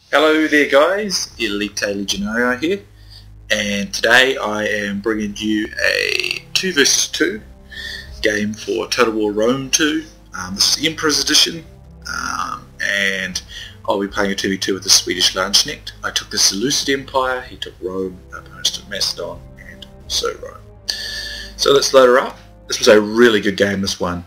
Hello there guys, Elita Legionarii here, and today I am bringing you a 2 vs 2 game for Total War Rome 2. This is the Emperor's Edition, and I'll be playing a 2v2 with the SwedishLandSknekt. I took the Seleucid Empire, he took Rome, our opponents took Macedon, and also Rome. So let's load her up. This was a really good game, this one.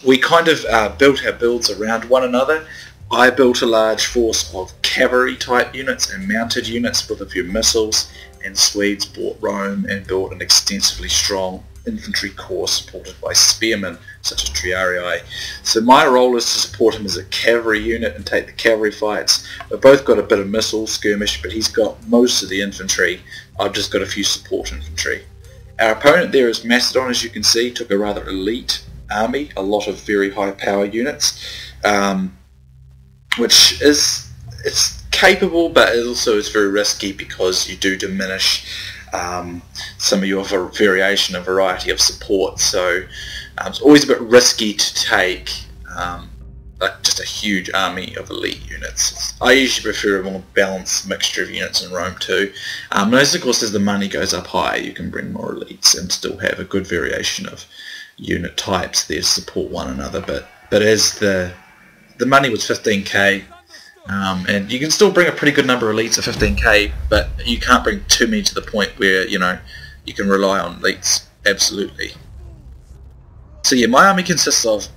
We kind of built our builds around one another. I built a large force of cavalry type units and mounted units with a few missiles, and Swedes bought Rome and built an extensively strong infantry corps supported by spearmen such as Triarii. So my role is to support him as a cavalry unit and take the cavalry fights. We've both got a bit of missile skirmish, but he's got most of the infantry. I've just got a few support infantry. Our opponent there is Macedon, as you can see, took a rather elite army, a lot of very high power units. Which is, it's capable, but it also is very risky because you do diminish some of your variation and variety of support. So it's always a bit risky to take like just a huge army of elite units. I usually prefer a more balanced mixture of units in Rome too. And of course, as the money goes up higher, you can bring more elites and still have a good variation of unit types there to support one another. But as the money was 15k, and you can still bring a pretty good number of elites at 15k, but you can't bring too many to the point where, you know, you can rely on elites, absolutely. So yeah, my army consists of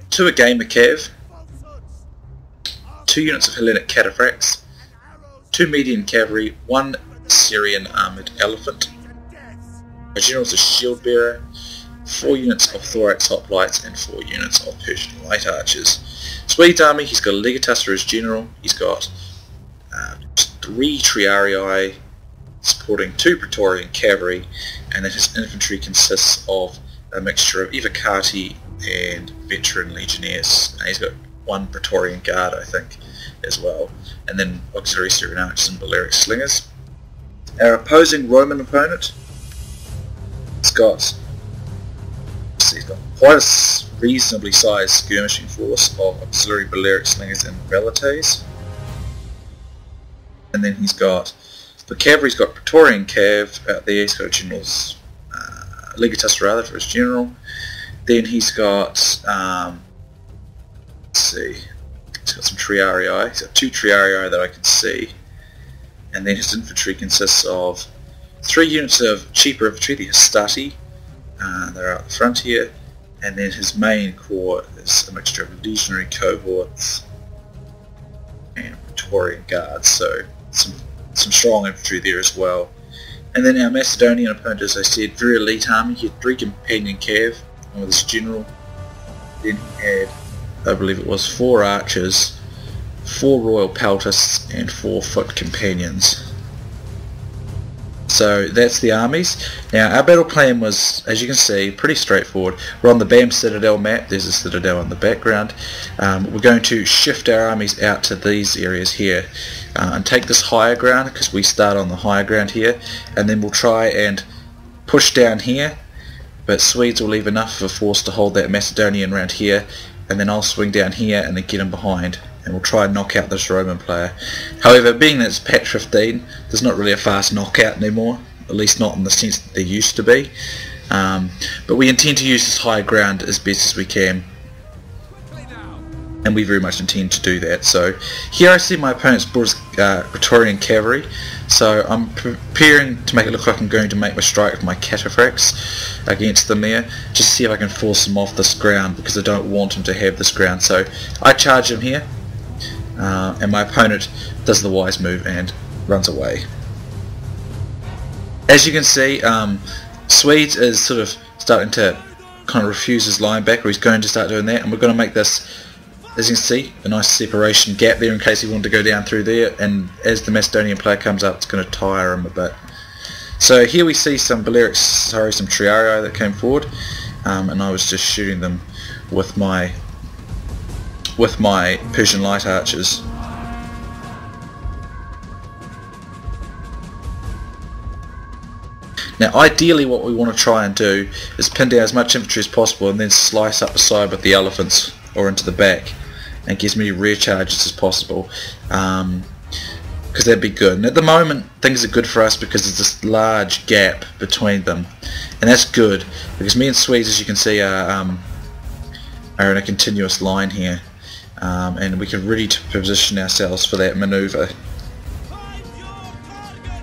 2 Agamer Cav, 2 units of Hellenic Cataphracts, 2 Median Cavalry, 1 Syrian Armoured Elephant, a General's a Shield Bearer, 4 units of Thorax Hoplites, and 4 units of Persian Light Archers. Swede's army, he's got a Legionarii as general, he's got 3 Triarii supporting 2 Praetorian Cavalry, and then his infantry consists of a mixture of Evocati and veteran Legionnaires, and he's got 1 Praetorian Guard, I think, as well, and then auxiliary Syrian Archers and Balearic Slingers. Our opposing Roman opponent, he's got quite a reasonably sized skirmishing force of auxiliary Balearic Slingers and Velites. And then he's got, the cavalry's got Praetorian Cav out there, he's got a general's, Legatus rather for his general. Then he's got, let's see, he's got some Triarii, he's got 2 Triarii that I can see. And then his infantry consists of 3 units of cheaper infantry, the Hastati. They're out the front here, and then his main corps is a mixture of legionary cohorts and Praetorian guards, so some strong infantry there as well. And then our Macedonian opponent, as I said, very elite army. He had 3 companion cav with his general. Then he had, I believe it was 4 archers, 4 royal peltasts, and 4 foot companions. So that's the armies. Now our battle plan was, as you can see, pretty straightforward. We're on the BAM Citadel map, there's a citadel in the background. We're going to shift our armies out to these areas here and take this higher ground, because we start on the higher ground here, and then we'll try and push down here, but Swedes will leave enough of a force to hold that Macedonian round here, and then I'll swing down here and then get him behind, and we'll try and knock out this Roman player. However, being that it's patch 15, there's not really a fast knockout anymore, at least not in the sense that there used to be. But we intend to use this high ground as best as we can, and we very much intend to do that. So here I see my opponent's brought Praetorian Cavalry, so I'm preparing to make it look like I'm going to make my strike with my Cataphracts against them there, just to see if I can force them off this ground, because I don't want him to have this ground. So I charge him here, and my opponent does the wise move and runs away. As you can see, Swedes is sort of starting to kind of refuse his line back, or he's going to start doing that, and we're going to make this, as you can see, a nice separation gap there in case he wanted to go down through there, and as the Macedonian player comes up, it's going to tire him a bit. So here we see some some Triarii that came forward, and I was just shooting them with my Persian Light Archers. Now ideally what we want to try and do is pin down as much infantry as possible and then slice up the side with the elephants or into the back. and get as many rear charges as possible, because that'd be good. And at the moment things are good for us because there's this large gap between them, and that's good because me and Swedes, as you can see, are in a continuous line here, and we can really position ourselves for that maneuver.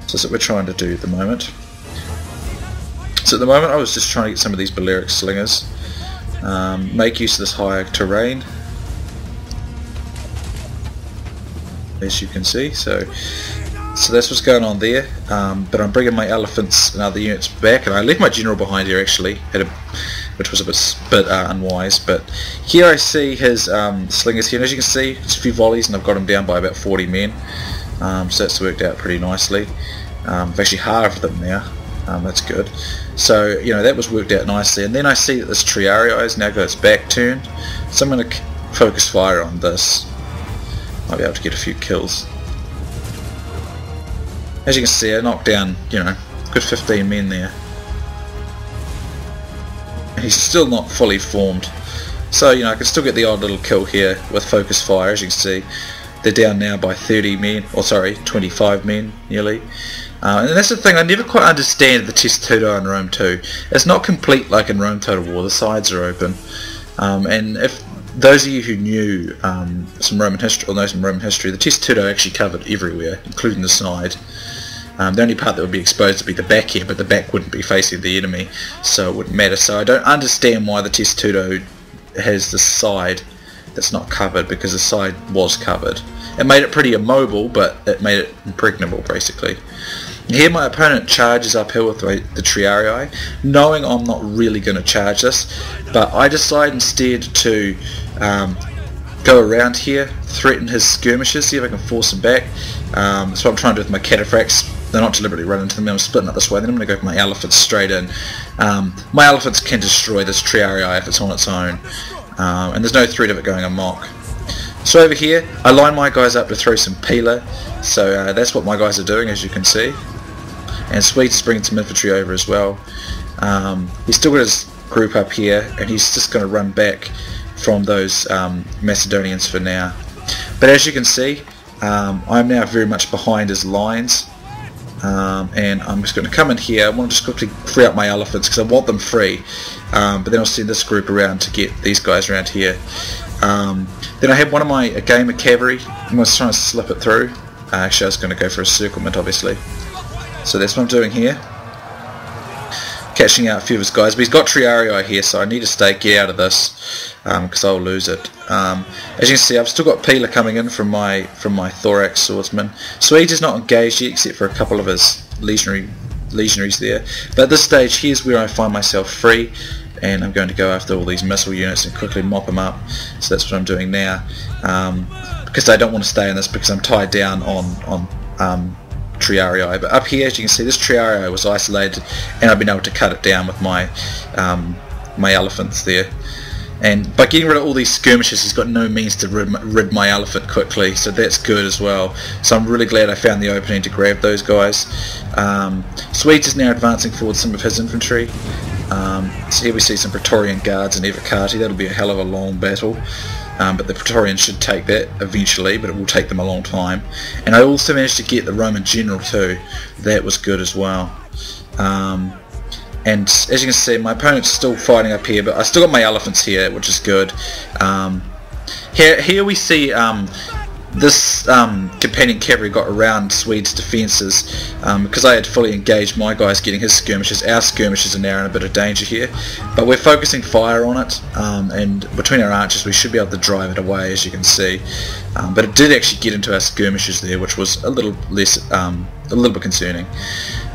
So that's what we're trying to do at the moment. So at the moment I was just trying to get some of these Balearic slingers, make use of this higher terrain, as you can see. So that's what's going on there, but I'm bringing my elephants and other units back, and I left my general behind here actually, which was a bit unwise, but here I see his slingers here, and as you can see it's a few volleys and I've got him down by about 40 men, so that's worked out pretty nicely. I've actually halved them now, that's good. So that was worked out nicely, and then I see that this Triarii has now got its back turned, so I'm going to focus fire on this. Might be able to get a few kills. As you can see, I knocked down, good 15 men there. And he's still not fully formed. So, I can still get the odd little kill here with focus fire. As you can see, they're down now by 30 men, or sorry, 25 men nearly. And that's the thing, I never quite understand the Testudo in Rome 2. It's not complete like in Rome Total War, the sides are open. And if those of you who knew some Roman history, or know some Roman history, the Testudo actually covered everywhere, including the side. The only part that would be exposed would be the back here, but the back wouldn't be facing the enemy, so it wouldn't matter. So I don't understand why the Testudo has the side that's not covered, because the side was covered. It made it pretty immobile, but it made it impregnable basically. Here my opponent charges uphill with the Triarii, knowing I'm not really going to charge this, but I decide instead to go around here, threaten his skirmishers, see if I can force him back. That's what I'm trying to do with my cataphracts. They're not deliberately run into them, I'm splitting up this way, then I'm going to go with my elephants straight in. My elephants can destroy this Triarii if it's on its own, and there's no threat of it going amok. So over here, I line my guys up to throw some peeler, so that's what my guys are doing, as you can see. And Swedes is bringing some infantry over as well. He's still got his group up here, and he's just going to run back from those Macedonians for now. But as you can see, I'm now very much behind his lines, and I'm just going to come in here. I want to just quickly free up my elephants because I want them free, but then I'll send this group around to get these guys around here. Then I have one of my game of cavalry. I'm going to try and slip it through. Actually I was going to go for a circlement obviously. So that's what I'm doing here, catching out a few of his guys, but he's got Triarii here, so I need to get out of this because I'll lose it. As you can see, I've still got peeler coming in from my thorax swordsman. Swedes is not engaged yet except for a couple of his legionaries there, but at this stage here's where I find myself free, and I'm going to go after all these missile units and quickly mop them up. So that's what I'm doing now, because I don't want to stay in this because I'm tied down on Triarii. But up here, as you can see, this Triarii was isolated, and I've been able to cut it down with my my elephants there. And by getting rid of all these skirmishes, he's got no means to rid my elephant quickly, so that's good as well. So I'm really glad I found the opening to grab those guys. Swedes is now advancing forward some of his infantry. So here we see some Praetorian guards and Evocati. That'll be a hell of a long battle. But the Praetorians should take that eventually, but it will take them a long time. And I also managed to get the Roman general too. That was good as well. And as you can see, my opponent's still fighting up here, but I still got my elephants here, which is good. Here we see this companion cavalry got around Swedes' defences because I had fully engaged my guys getting his skirmishes. Our skirmishes are now in a bit of danger here, but we're focusing fire on it, and between our archers we should be able to drive it away, as you can see. But it did actually get into our skirmishes there, which was a little less, a little bit concerning.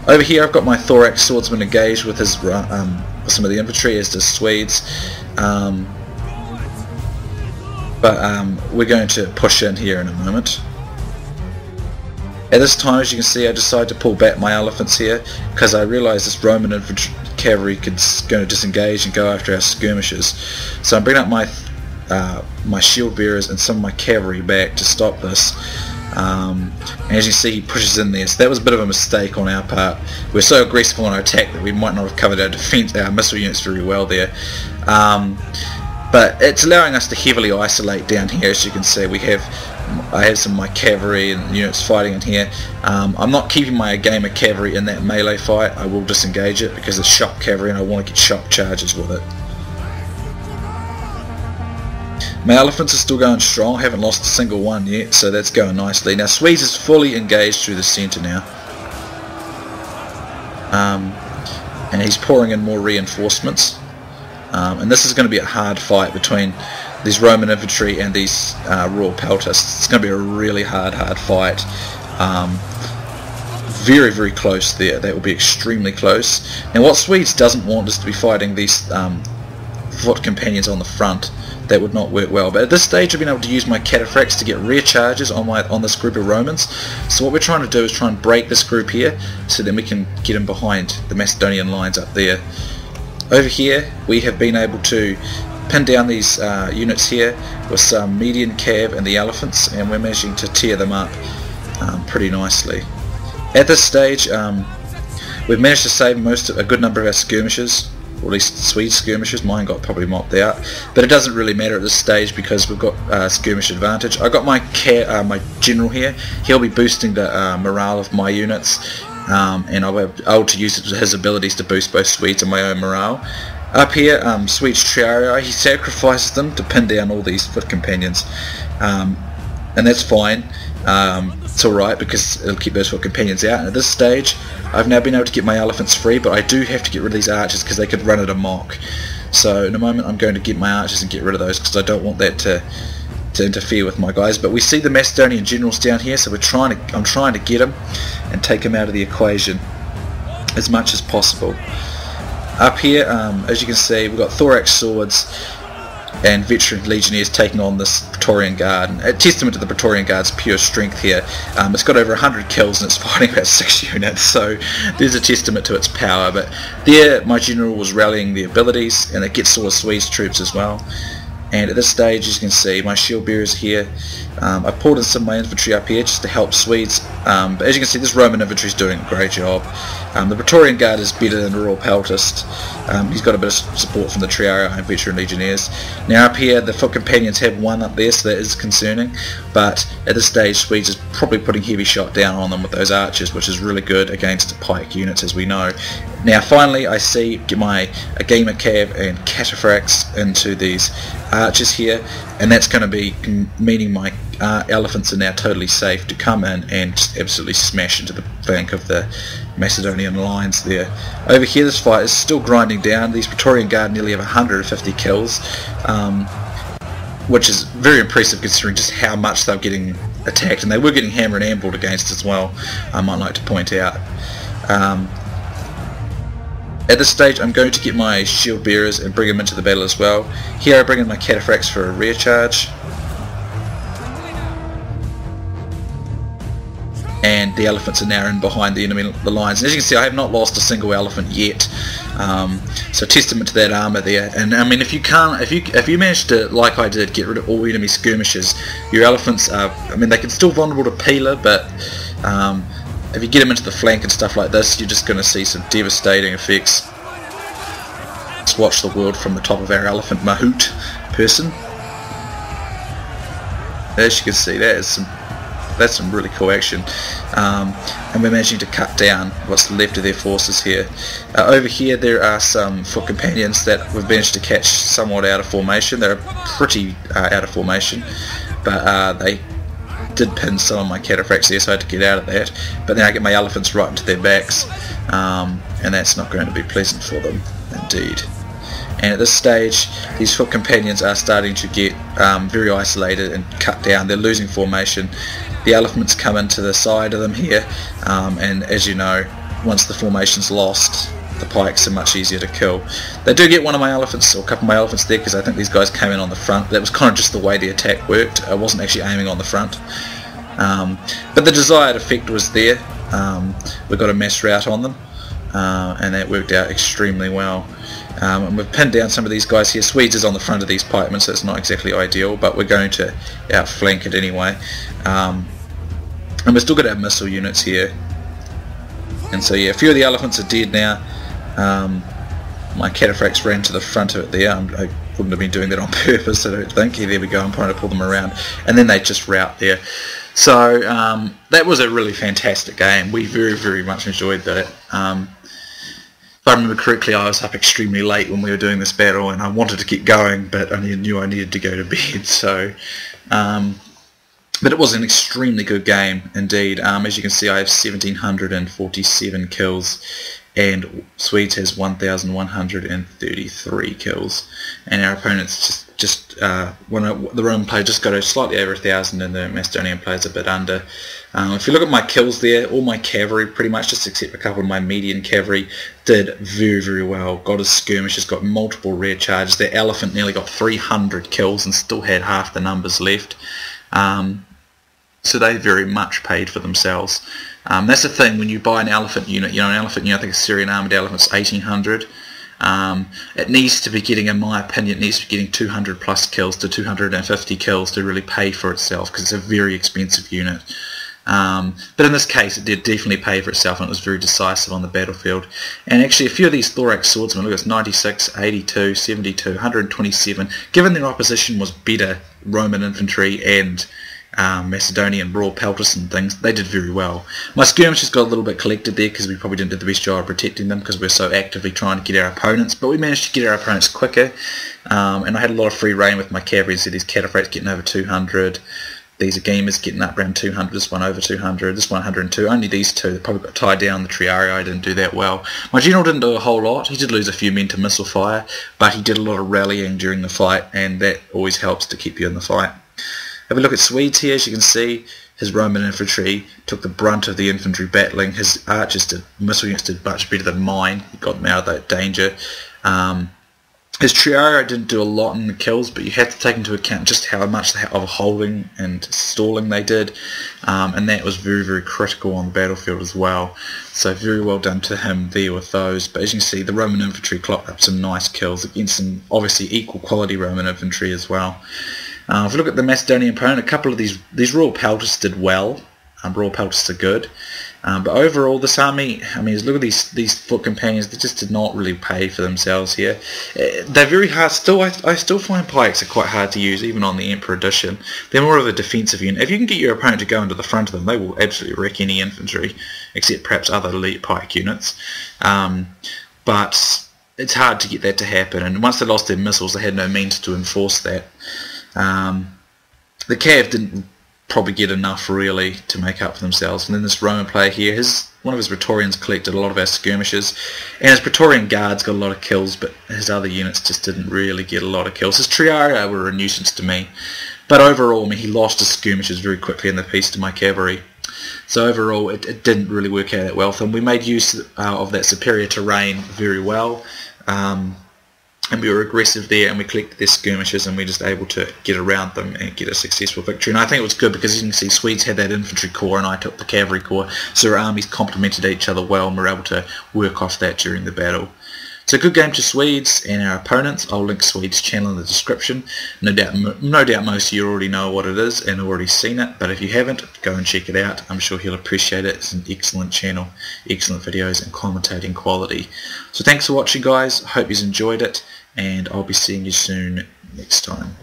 Over here I've got my thorax swordsman engaged with his with some of the infantry, as does Swedes. But we're going to push in here in a moment. At this time, as you can see, I decided to pull back my elephants here because I realised this Roman infantry cavalry is going to disengage and go after our skirmishers. So I'm bringing up my my shield bearers and some of my cavalry back to stop this. And as you see, he pushes in there, so that was a bit of a mistake on our part. We're so aggressive on our attack that we might not have covered our defense, our missile units very well there. but it's allowing us to heavily isolate down here. As you can see, I have some of my cavalry and units fighting in here. I'm not keeping my game of cavalry in that melee fight. I will disengage it because it's shock cavalry and I want to get shock charges with it. My elephants are still going strong. I haven't lost a single one yet, so that's going nicely. Now Swedes is fully engaged through the centre now. And he's pouring in more reinforcements. And this is going to be a hard fight between these Roman infantry and these Royal Peltasts. It's going to be a really hard fight. Very, very close there. That will be extremely close. Now what Swedes doesn't want is to be fighting these foot companions on the front. That would not work well. But at this stage I've been able to use my cataphracts to get rear charges on this group of Romans. So what we're trying to do is try and break this group here, so then we can get in behind the Macedonian lines up there. Over here we have been able to pin down these units here with some median cav and the elephants, and we're managing to tear them up pretty nicely. At this stage we've managed to save a good number of our skirmishers, or at least Swede skirmishers. Mine got probably mopped out, but it doesn't really matter at this stage because we've got skirmish advantage. I got my general here. He'll be boosting the morale of my units, and I'll be able to use his abilities to boost both Swedes and my own morale. Up here, Swedes Triarii, he sacrifices them to pin down all these foot companions, and that's fine. It's alright because it'll keep those foot companions out. And at this stage I've now been able to get my elephants free, but I do have to get rid of these archers because they could run at amok. So in a moment I'm going to get my archers and get rid of those because I don't want that to interfere with my guys. But we see the Macedonian generals down here, so I'm trying to get them and take them out of the equation as much as possible. Up here, as you can see, we've got thorax swords and veteran legionnaires taking on this Praetorian Guard. And a testament to the Praetorian Guard's pure strength here. It's got over 100 kills and it's fighting about 6 units, so there's a testament to its power. But there my general was rallying the abilities, and it gets all the Swedes troops as well. And at this stage, as you can see, my shield bearers here. I pulled in some of my infantry up here just to help Swedes, but as you can see, this Roman infantry is doing a great job. The Praetorian Guard is better than the Royal Peltast. He's got a bit of support from the Triarii and veteran legionnaires. Now up here, the foot companions have one up there, so that is concerning, but at this stage Swedes is probably putting heavy shot down on them with those archers, which is really good against pike units, as we know. Now finally I see my gamer cav and cataphracts into these archers here, and that's going to be meaning my elephants are now totally safe to come in and just absolutely smash into the flank of the Macedonian lines there. Over here this fight is still grinding down. These Praetorian Guard nearly have 150 kills, which is very impressive considering just how much they're getting attacked, and they were getting hammered and ambled against as well, I might like to point out. At this stage I'm going to get my shield bearers and bring them into the battle as well. Here I bring in my cataphracts for a rear charge, and the elephants are now in behind the lines. And as you can see, I have not lost a single elephant yet, so testament to that armour there. And I mean, if you manage to, like I did, get rid of all enemy skirmishers, your elephants are, I mean, they can still vulnerable to Pila, but if you get them into the flank and stuff like this, you're just going to see some devastating effects. Let's watch the world from the top of our elephant Mahout person. As you can see, that's some really cool action, and we're managing to cut down what's left of their forces here. Over here there are some foot companions that we've managed to catch somewhat out of formation. They're pretty out of formation, but they did pin some of my cataphracts there, so I had to get out of that. But then I get my elephants right into their backs, and that's not going to be pleasant for them indeed. And at this stage these foot companions are starting to get very isolated and cut down. They're losing formation. The elephants come into the side of them here, and as you know, once the formation's lost, the pikes are much easier to kill. They do get one of my elephants, or a couple of my elephants there, because I think these guys came in on the front. That was kind of just the way the attack worked. I wasn't actually aiming on the front, but the desired effect was there. We got a mass rout on them, and that worked out extremely well. And we've pinned down some of these guys here. Swedes is on the front of these pikemen, so it's not exactly ideal, but we're going to outflank it anyway. And we're still going to have missile units here. And so yeah, a few of the elephants are dead now. My cataphracts ran to the front of it there. I wouldn't have been doing that on purpose, I don't think. Here, there we go, I'm trying to pull them around, and then they just rout there. So that was a really fantastic game. We very, very much enjoyed that. If I remember correctly, I was up extremely late when we were doing this battle, and I wanted to keep going, but I knew I needed to go to bed. So, but it was an extremely good game indeed. As you can see, I have 1,747 kills, and Swedes has 1,133 kills, and our opponents the Roman player just got slightly over 1,000, and the Macedonian player's a bit under. If you look at my kills there, all my cavalry, pretty much just except a couple of my median cavalry, did very, very well. Got his skirmishers, got multiple rear charges. Their elephant nearly got 300 kills and still had half the numbers left. So they very much paid for themselves. That's the thing, when you buy an elephant unit, an elephant unit, I think a Syrian armoured elephant's 1,800. It needs to be getting, in my opinion, it needs to be getting 200 plus kills to 250 kills to really pay for itself, because it's a very expensive unit. But in this case it did definitely pay for itself, and it was very decisive on the battlefield. And actually a few of these thorax swordsmen, look, it's 96, 82, 72, 127, given their opposition was better Roman infantry and Macedonian raw pelters and things, they did very well. My skirmishers got a little bit collected there because we probably didn't do the best job of protecting them because we're so actively trying to get our opponents, but we managed to get our opponents quicker, and I had a lot of free reign with my cavalry. So these cataphracts getting over 200, these gamers getting up around 200, this one over 200, this one 102, only these two. They probably got tied down. The Triarii, I didn't do that well. My general didn't do a whole lot. He did lose a few men to missile fire, but he did a lot of rallying during the fight, and that always helps to keep you in the fight. Have a look at Swedes here. As you can see, his Roman infantry took the brunt of the infantry battling. His archers did, missile units did much better than mine. He got them out of that danger. His Triarii didn't do a lot in the kills, but you have to take into account just how much of holding and stalling they did, and that was very, very critical on the battlefield as well. So very well done to him there with those. But as you can see, the Roman infantry clocked up some nice kills against some obviously equal quality Roman infantry as well. If you look at the Macedonian opponent, a couple of these raw pelters did well. Raw pelters are good. But overall, this army, I mean, look at these foot companions. They just did not really pay for themselves here. They're very hard. I still find pikes are quite hard to use, even on the Emperor edition. They're more of a defensive unit. If you can get your opponent to go into the front of them, they will absolutely wreck any infantry, except perhaps other elite pike units. But it's hard to get that to happen. And once they lost their missiles, they had no means to enforce that. The Cav didn't probably get enough really to make up for themselves. And then this Roman player here, one of his Praetorians collected a lot of our skirmishers, and his Praetorian guards got a lot of kills, but his other units just didn't really get a lot of kills. His Triarii were a nuisance to me, but overall, I mean, he lost his skirmishers very quickly in the piece to my cavalry. So overall, it didn't really work out that well for him. We made use of that superior terrain very well. And we were aggressive there, and we collected their skirmishers, and we were just able to get around them and get a successful victory. And I think it was good because, as you can see, Swedes had that infantry corps and I took the cavalry corps, so our armies complemented each other well, and we were able to work off that during the battle. So good game to Swedes and our opponents. I'll link Swedes' channel in the description. No doubt most of you already know what it is and already seen it, but if you haven't, go and check it out. I'm sure he'll appreciate it. It's an excellent channel, excellent videos and commentating quality. So thanks for watching, guys. I hope you've enjoyed it, and I'll be seeing you soon next time.